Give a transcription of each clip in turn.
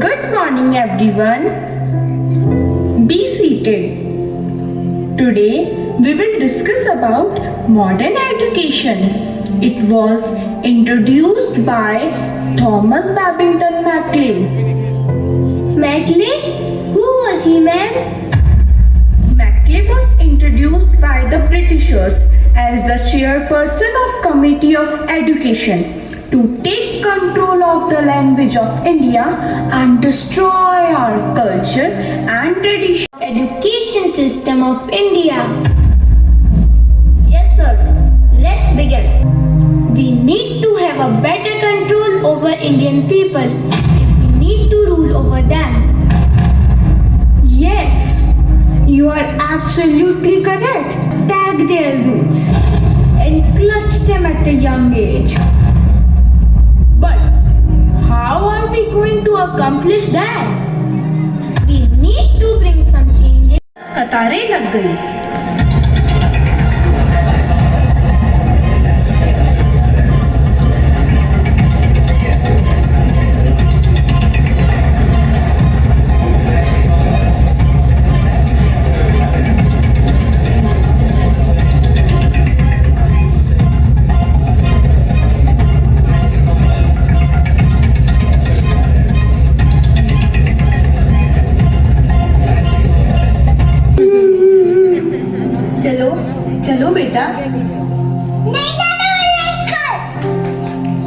Good morning, everyone. Be seated. Today, we will discuss about modern education. It was introduced by Thomas Babington Macaulay. Macaulay? Who was he, ma'am? Macaulay was introduced by the Britishers as the chairperson of Committee of Education to take control of the language of India and destroy our culture and tradition. Education system of India. Yes, sir. Let's begin. We need to have a better control over Indian people if we need to rule over them. Yes, you are absolutely correct. Tag their roots and clutch them at a young age. But how are we going to accomplish that? We need to bring some changes. कतारें लग गई. चलो चलो बेटा. नहीं जाना वाला school.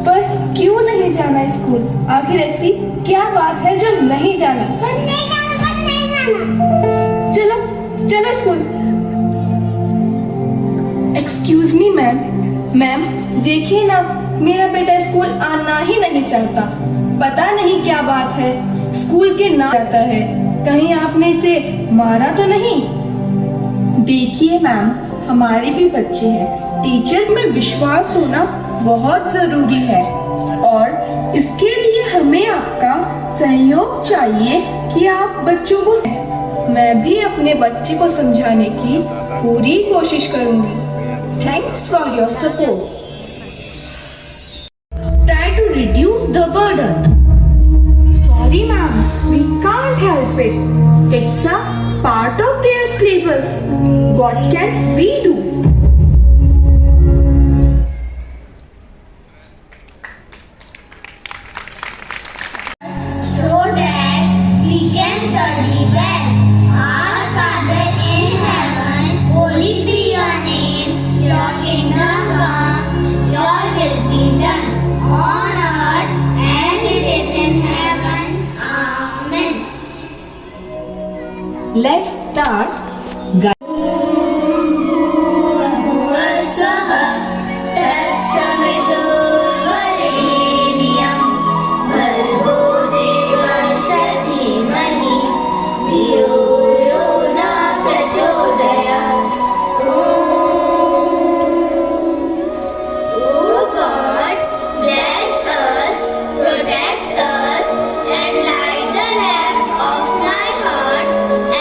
पर क्यों नहीं जाना स्कूल? आखिर ऐसी क्या बात है जो नहीं जाना? नहीं जाना. चलो चलो school. Excuse me ma'am. Ma'am देखिए ना, मेरा बेटा स्कूल आना ही नहीं चाहता. पता नहीं क्या बात है. स्कूल के ना जाता है. कहीं आपने इसे मारा तो नहीं? देखिए मैम, हमारे भी बच्चे हैं. टीचर में विश्वास होना बहुत जरूरी है और इसके लिए हमें आपका सहयोग चाहिए कि आप बच्चों को. मैं भी अपने बच्चे को समझाने की पूरी कोशिश करूंगी. Thanks for your support. Try to reduce the burden. Sorry ma'am, we can't help it. It's a part of their syllabus. What can we do? So that we can study well. Our Father in heaven, holy be your name. Your kingdom come, your will be done on earth as it is in heaven. Amen. Let's start. भुवस्वः तत्सवितुर्वरेण्यं भर्गो देवस्य धीमहि धियो यो न प्रचोदयात्. Oh God, bless us, protect us, and light the lamp of my heart,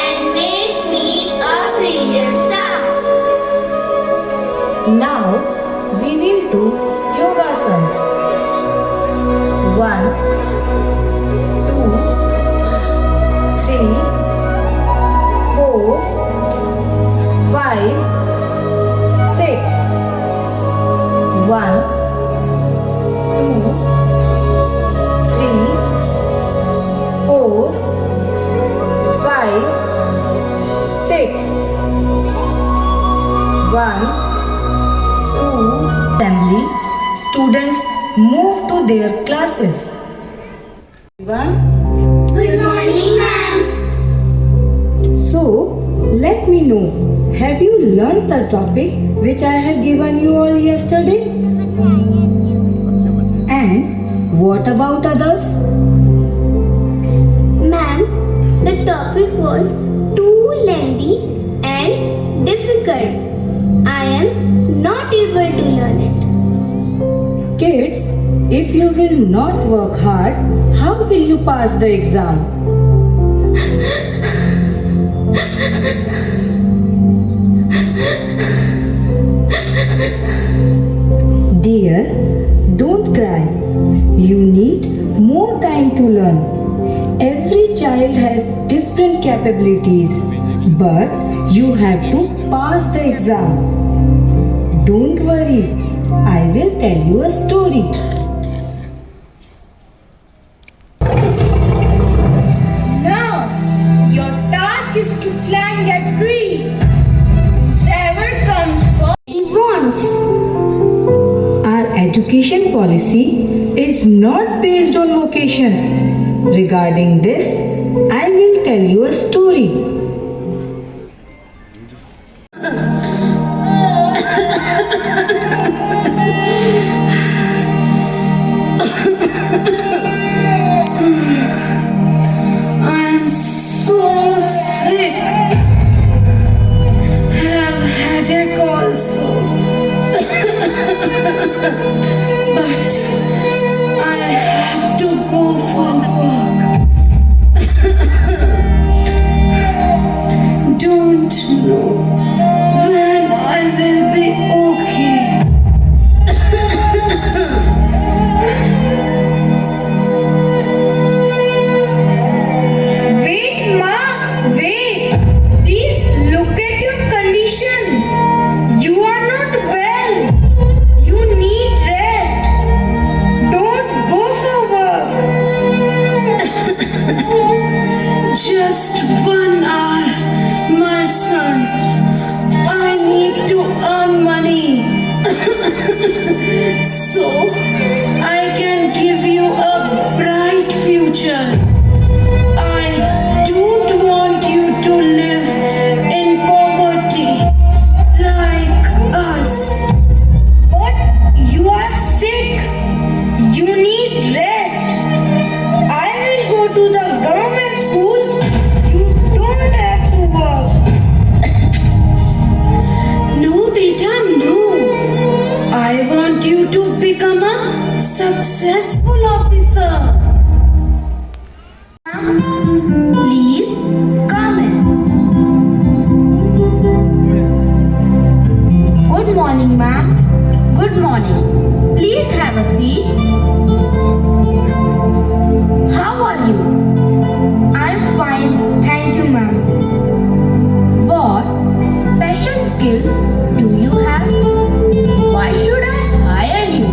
and make me a brilliant star. Now we will do yogasanas. 1, 2, 3, 4, 5, 6. 1, 2, 3, 4, 5, 6. 1, 2. Assembly. Students move to their classes. 1. Good morning, ma'am. So, let me know. Have you learned the topic which I have given you all yesterday? And what about others? Ma'am, the topic was too lengthy and difficult. I am not able to learn it. Kids, if you will not work hard, how will you pass the exam? Dear, don't cry. You need more time to learn. Every child has different capabilities, but you have to pass the exam. Don't worry, I will tell you a story. Now, your task is to climb that tree. Whoever comes first, he wants. Our education policy is not based on vocation. Regarding this, I will tell you a story. I'm so sick. Have headache also. But I have to go for work. Don't know when I will be okay. Wait, Ma, wait. Please look at your condition. You are not well. You need rest. Don't go for work. Just 1 hour, my son. I need to earn money. So I can give you a bright future. I don't want you to live in poverty like us. But you are sick. You need rest. I will go to the government school. You don't have to work. No, beta, no. I want you to become a successful officer. Please come in. Good morning, ma'am. Good morning. Please have a seat. How are you? I'm fine. Thank you, ma'am. What special skills do you have? Why should I hire you?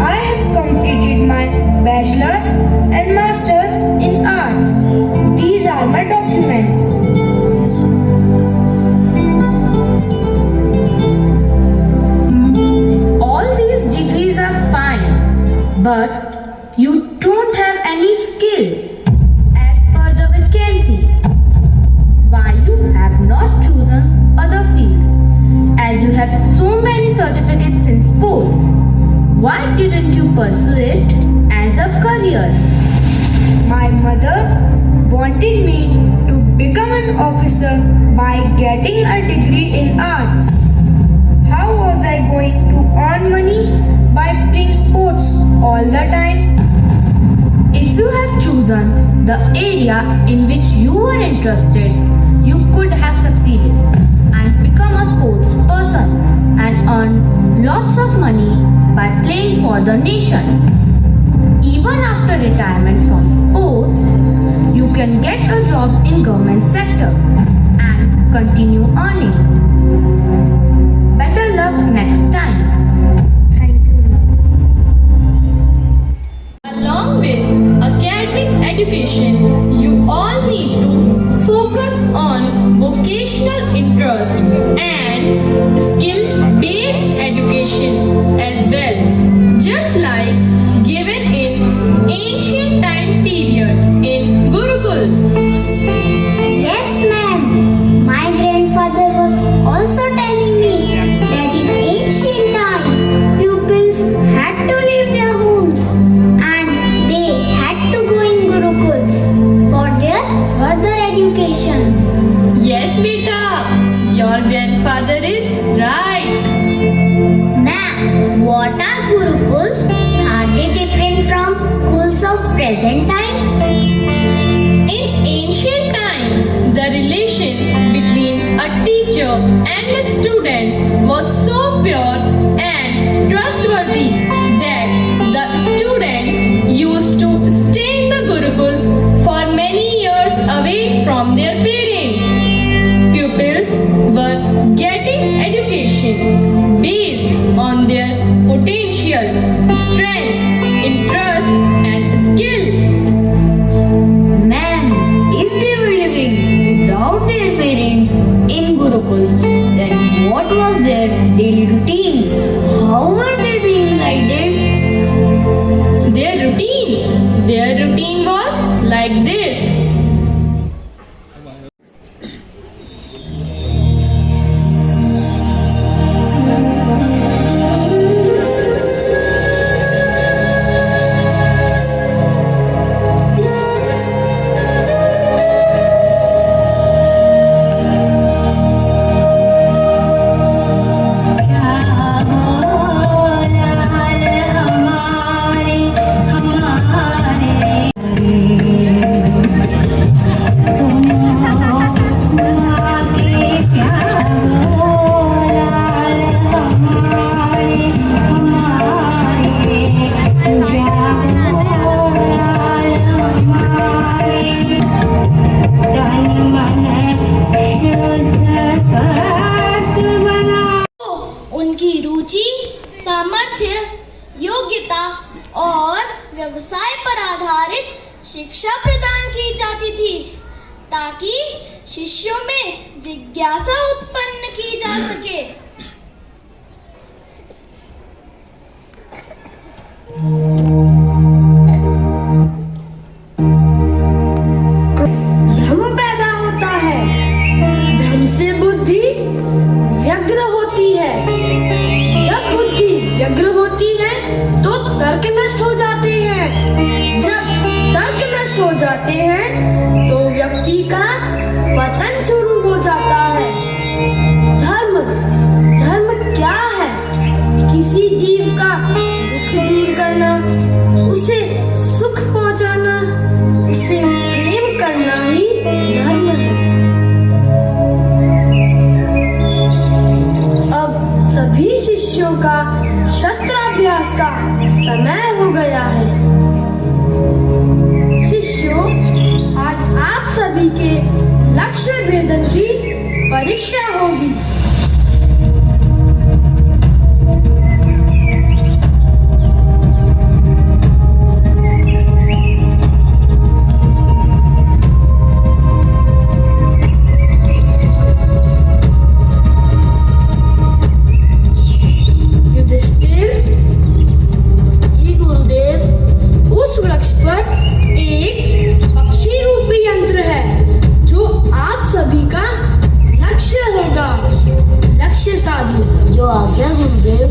I have completed my bachelor's and master's in arts. These are my documents. All these degrees are fine, but you don't have any skill as per the vacancy. Why you have not chosen other fields? As you have so many certificates in sports, why didn't you pursue it as a career? My mother wanted me to become an officer by getting a degree in arts. How was I going to earn money by playing sports all the time? If you have chosen the area in which you were interested, you could have succeeded and become a sports person and earn lots of money by playing for the nation. Even after retirement from sports, you can get a job in government sector and continue earning. Better luck next time. Thank you, ma'am. Along with academic education, you all need to focus on vocational interest and skill-based education as well, just like given in ancient time period in Gurukuls. Yes, ma'am. My grandfather was also telling me that in ancient time, pupils had to leave their homes and they had to go in gurukuls for their further education. Yes, beta, your grandfather is right. Ma'am, what are gurukuls? Are they different from schools of present time? In ancient time, the relation between a teacher and a student was so pure and trustworthy that the students used to stay in the Gurukul like this. उनकी रुचि, सामर्थ्य, योग्यता और व्यवसाय पर आधारित शिक्षा प्रदान की जाती थी ताकि शिष्यों में जिज्ञासा उत्पन्न की जा सके। भ्रम पैदा होता है, भ्रम से बुद्धि व्यग्र होती है, जब बुद्धि व्यग्र होती है तो तर्क नष्ट हो जाते हैं, जब तर्क नष्ट हो जाते हैं तो व्यक्ति का पतन शुरू हो जाता है। धर्म क्या है? किसी जीव का दुख दूर करना, उसे सुख पहुंचाना, उसे प्रेम करना ही धर्म है। अब सभी शिष्यों का शस्त्राभ्यास का समय हो गया है। शिष्यों, आज आप सभी के लक्ष्य भेदन की परीक्षा होगी। जो आज्ञा गुरुदेव।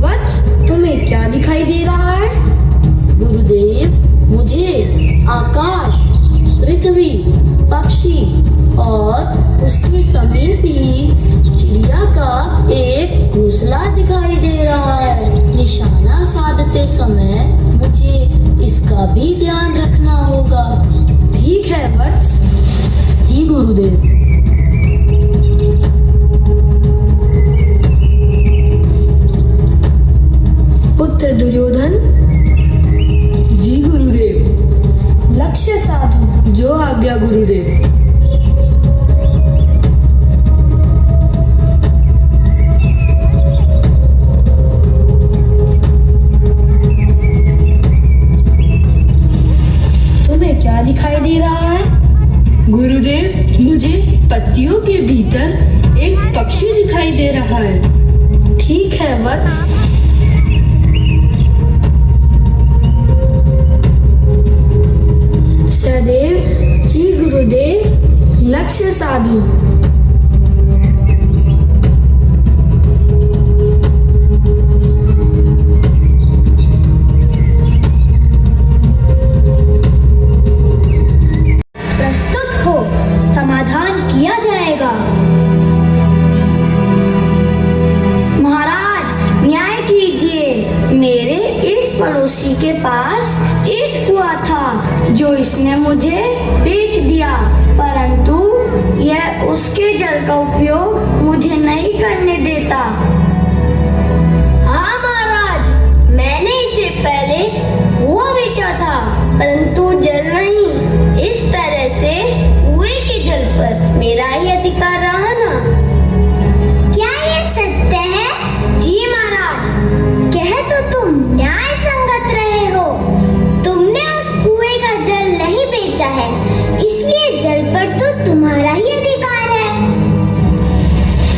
वत्स, तुम्हें क्या दिखाई दे रहा है? गुरुदेव, मुझे आकाश, पृथ्वी, पक्षी और उसके समीप ही चिड़िया का एक घोंसला दिखाई दे रहा है। निशाना साधते समय मुझे इसका भी ध्यान रखना होगा। ठीक है वत्स। जी गुरुदेव। पुत्र दुर्योधन। जी गुरुदेव। लक्ष्य साधो। जो आज्ञा गुरुदेव। क्या दिखाई दे रहा है? गुरुदेव, मुझे पत्तियों के भीतर एक पक्षी दिखाई दे रहा है। ठीक है वत्स। सदैव। जी गुरुदेव। लक्ष्य साधो। समाधान किया जाएगा। महाराज, न्याय कीजिए। मेरे इस पड़ोसी के पास एक कुआं था जो इसने मुझे बेच दिया, परंतु यह उसके जल का उपयोग मुझे नहीं करने देता। हाँ महाराज, मैंने इसे पहले कुआं बेचा था, परंतु जल नहीं। इस तरह से कुएं के जल पर मेरा ही अधिकार रहा ना। क्या यह सत्य है? जी महाराज। कह तो तुम न्याय संगत रहे हो। तुमने उस कुएं का जल नहीं बेचा है, इसलिए जल पर तुम्हारा ही अधिकार है,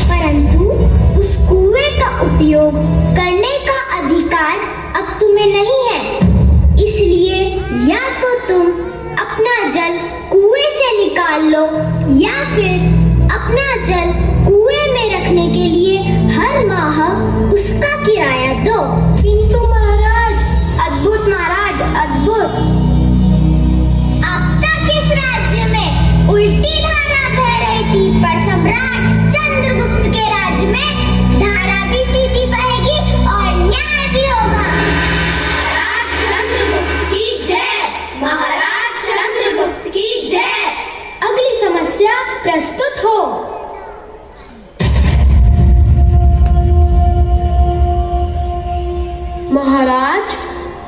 परंतु उस कुएं का उपयोग करने का अधिकार अब तुम्हें नहीं है। इसलिए या तो तुम अपना जल कुएं से निकाल लो या फिर अपना जल कुएं में रखने के लिए हर माह उसका किराया दो। किंतु महाराज, अद्भुत महाराज, अद्भुत। अब तक इस राज्य में उल्टी धारा बह रही थी, पर सम्राट चंद्रगुप्त के राज्य में धारा भी सीधी बहेगी और न्याय भी होगा। महाराज चंद्रगुप्त की जय, महाराज चंद्रगुप्त की जय। अगली समस्या प्रस्तुत हो। महाराज,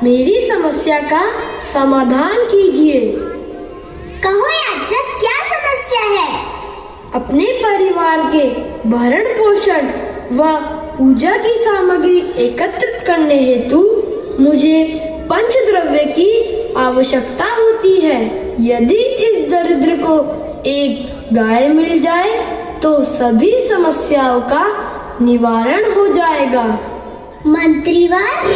मेरी समस्या का समाधान कीजिए। कहो याचक, क्या समस्या है? अपने परिवार के भरण पोषण व पूजा की सामग्री एकत्रित करने हेतु मुझे पंचद्रव्य की आवश्यकता होती है। यदि इस दरिद्र को एक गाय मिल जाए तो सभी समस्याओं का निवारण हो जाएगा। मंत्रीवर,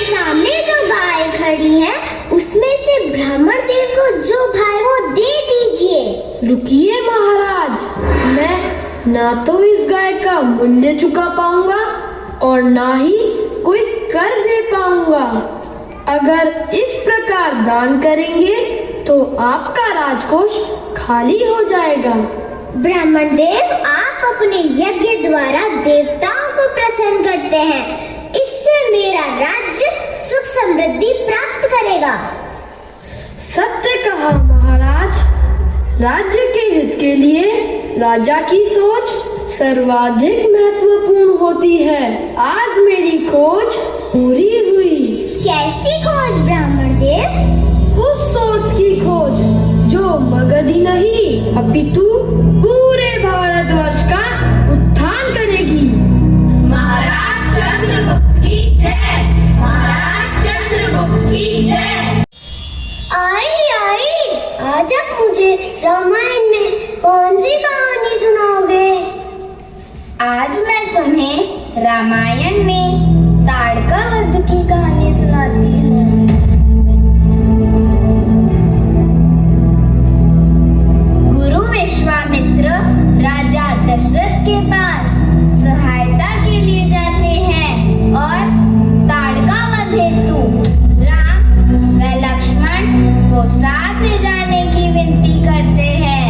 सामने जो गाय खड़ी है उसमें से ब्राह्मण देव को जो भाई वो दे दीजिए। रुकिए महाराज, मैं ना तो इस गाय का मूल्य चुका पाऊंगा और ना ही कोई कर दे पाऊंगा। अगर इस प्रकार दान करेंगे तो आपका राजकोष खाली हो जाएगा। ब्राह्मण देव, आप अपने यज्ञ द्वारा देवताओं को प्रसन्न करते हैं, इससे मेरा राज्य सुख समृद्धि प्राप्त करेगा। सत्य कहा महाराज। राज्य के हित के लिए राजा की सोच सर्वाधिक महत्वपूर्ण होती है। आज मेरी खोज पूरी हुई। कैसी खोज ब्राह्मण देव? उस सोच की खोज जो मगध ही नहीं अपितु पूरे भारतवर्ष का उत्थान करेगी। महाराज चंद्रगुप्त की जय, महाराज चंद्रगुप्त की जय। आई, आज आप मुझे रामायण में कौन सी कहानी सुनाओगे? आज मैं तुम्हें रामायण में ताड़का वध की कहानी सुनाती हूँ। गुरु विश्वामित्र राजा दशरथ के पास सहायता के लिए जाते हैं और ताड़का वध हेतु राम व लक्ष्मण को साथ ले जाने की विनती करते हैं।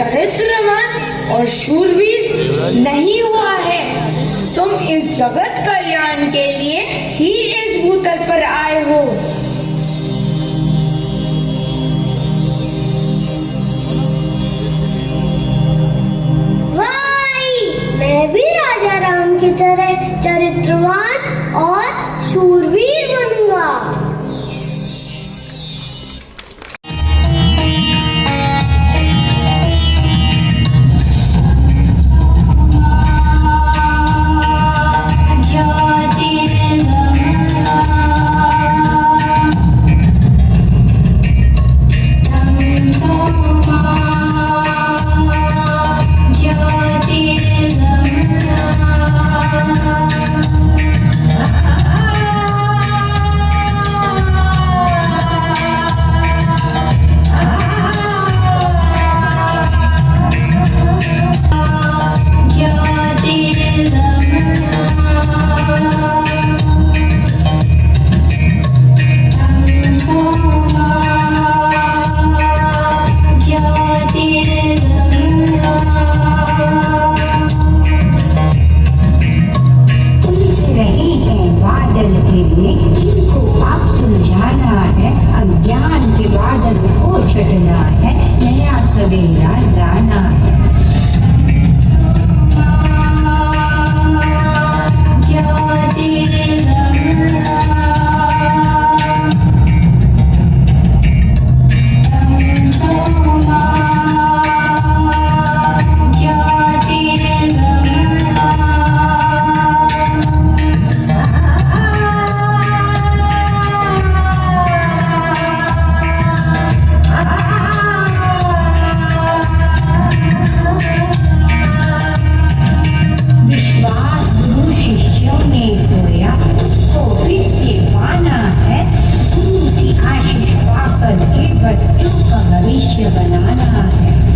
चरित्रवान और शूरवीर नहीं हुआ है। तुम इस जगत कल्याण के लिए ही इस भूतल पर आए हो। मैं भी राजा राम की तरह चरित्रवान और शूरवीर बनूंगा। बच्चों का भविष्य बनाना है।